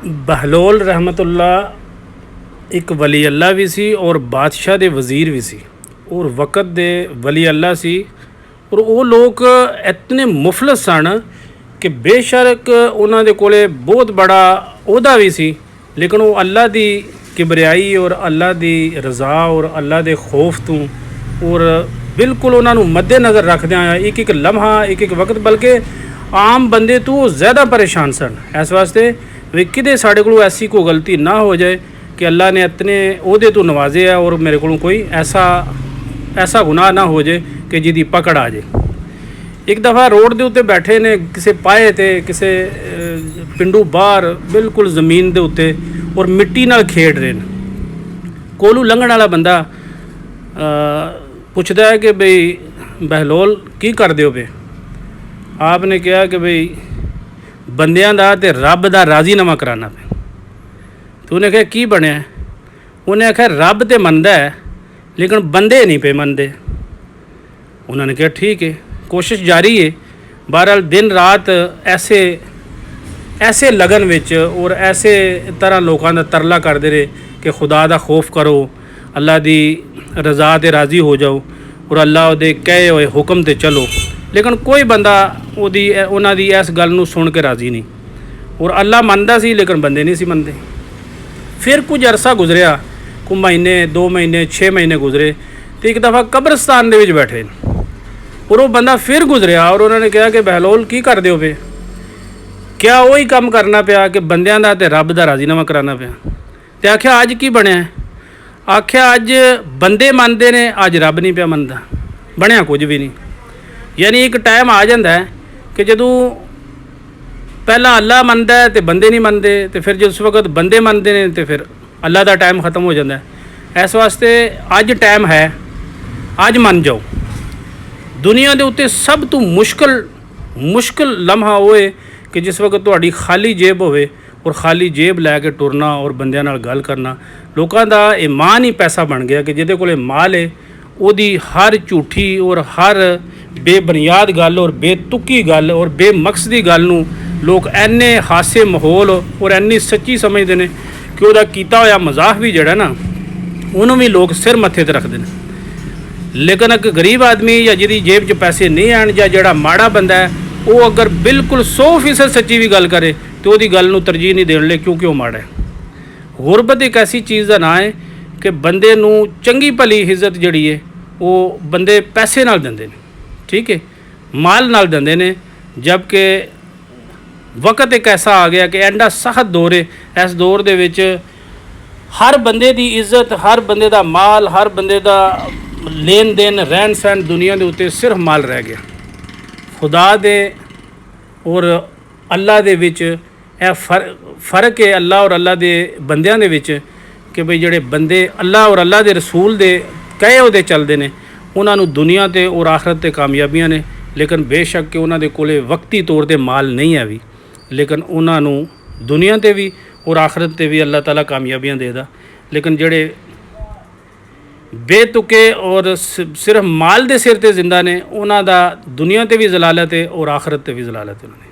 बहलोल रहमतुल्लाह एक वली अल्लाह भी सी और बादशाह दे वज़ीर भी सी और वक़्त दे वली अल्लाह सी। और वो लोग इतने मुफलस सन कि बेशक उन्हां दे कोले बहुत बड़ा ओहदा भी सी, लेकिन वो अल्लाह दी किबरियाई और अल्लाह दी रज़ा और अल्लाह दे खौफ तो और बिल्कुल उन्होंने मद्देनज़र रखद एक एक लम्हा एक एक वक्त, बल्कि आम बंदे तो ज़्यादा परेशान सन। इस वास्ते भी किते साढ़े को ऐसी कोई गलती ना हो जाए कि अल्लाह ने इतने ओहदे तो नवाजे है और मेरे को कोई ऐसा गुनाह ना हो जाए कि जिहदी पकड़ आ जाए। एक दफ़ा रोड के उत्ते बैठे ने किसी पाए थे, किसी पिंडू बाहर बिल्कुल ज़मीन के उत्ते और मिट्टी नाल खेड रहे हैं। कोलू लंघण वाला बंदा पुछदा है कि बई बहलोल की कर दो पे। आपने कहा कि बई बंदियां दा ते रब दा राजीनामा कराना पे। तो उन्हें कहा की बनया? उन्हें आख्या रब तो मनदा है लेकिन बंदे नहीं पे मनदे। उन्होंने कहा ठीक है, कोशिश जारी है। बहरहाल दिन रात ऐसे लगन विच और ऐसे तरह लोगों का तरला करते रहे कि खुदा दा खौफ करो, अल्लाह दी रज़ा ते राज़ी हो जाओ और अल्लाह दे कहे हुए हुक्म ते चलो। लेकिन कोई बंदा उन्हां दी इस गल नूं सुन के राज़ी नहीं और अल्लाह मनदा सी लेकिन बंदे नहीं सी मनदे। फिर कुछ अरसा गुजरिया, कुछ महीने 2 महीने 6 महीने गुजरे तो एक दफ़ा कब्रस्तान दे विच बैठे और वो बंदा फिर गुजरिया और उन्होंने कहा कि बहलोल की कर दो पे? क्या वही काम करना पिया कि बंदियां दा ते रब दा राजीनामा कराना पिया? तो आख्या अज की बनया? आख्या अज बंदे मनते ने, अज रब नहीं पिया मनता, बनया कुछ भी नहीं। यानी एक टाइम आ जाता है कि जदों पहला अल्लाह मनता है तो बंदे नहीं मनते, तो फिर जिस वक्त बंदे मनते हैं तो फिर अल्लाह का टाइम ख़त्म हो जाता है। इस वास्ते अज टाइम है, अज मन जाओ। दुनिया के उत्ते सब तो मुश्किल लम्हा वो है कि जिस वक्त तुहाड़ी खाली जेब होवे और खाली जेब लैके टुरना और बंदियां नाल गल करना। लोगों का ईमान ही पैसा बन गया कि जिहदे कोले माल है ओदी हर झूठी और हर बेबुनियाद गल और बेतुकी गल और बेमकसदी गल नूं लोग इन्ने हासे माहौल और इन्नी सच्ची समझते हैं कि वह किया होया मजाक भी जड़ा ना उन्होंने भी लोग सिर मत्थे ते रखते हैं। लेकिन एक गरीब आदमी या जिहदी जेब च पैसे नहीं आन या जिहड़ा माड़ा बंदा है वो अगर बिल्कुल 100% सच्ची भी गल करे तो वही गल नूं तरजीह नहीं देने क्योंकि वो माड़ा है। गुरबत एक ऐसी चीज़ का नाम है कि बंदे नूं चंगी भली इज्जत जिहड़ी है वो बंदे पैसे नाल दिंदे ने, ठीक है, माल नाल दिंदे ने। जबकि वक्त एक ऐसा आ गया कि एंडा सख्त दौर है। इस दौर दे विच हर बंदे की इज्जत, हर बंदे का माल, हर बंदे का लेन देन रहन सहन दुनिया के उत्ते सिर्फ माल रह गया। खुदा दे और अल्लाह दे विच फ़र्क है, अल्लाह और अल्लाह दे बंदियां दे विच कि भाई जिहड़े बंदे अल्लाह और अल्लाह दे रसूल दे कहे उहदे चलते हैं उन्हां नूं दुनिया ते और आखरत ते कामयाबियां ने। लेकिन बेशक कि उन्हां दे कोले वक्ती तौर ते माल नहीं है भी, लेकिन उन्हां नूं दुनिया ते भी और आखरत ते भी अल्लाह ताला कामयाबियां देदा। लेकिन जिहड़े बेतुके और सिर्फ माल दे सिर ते जिंदा ने उन्हां दा दुनिया ते भी जलालत है और आखरत ते भी जलालत है।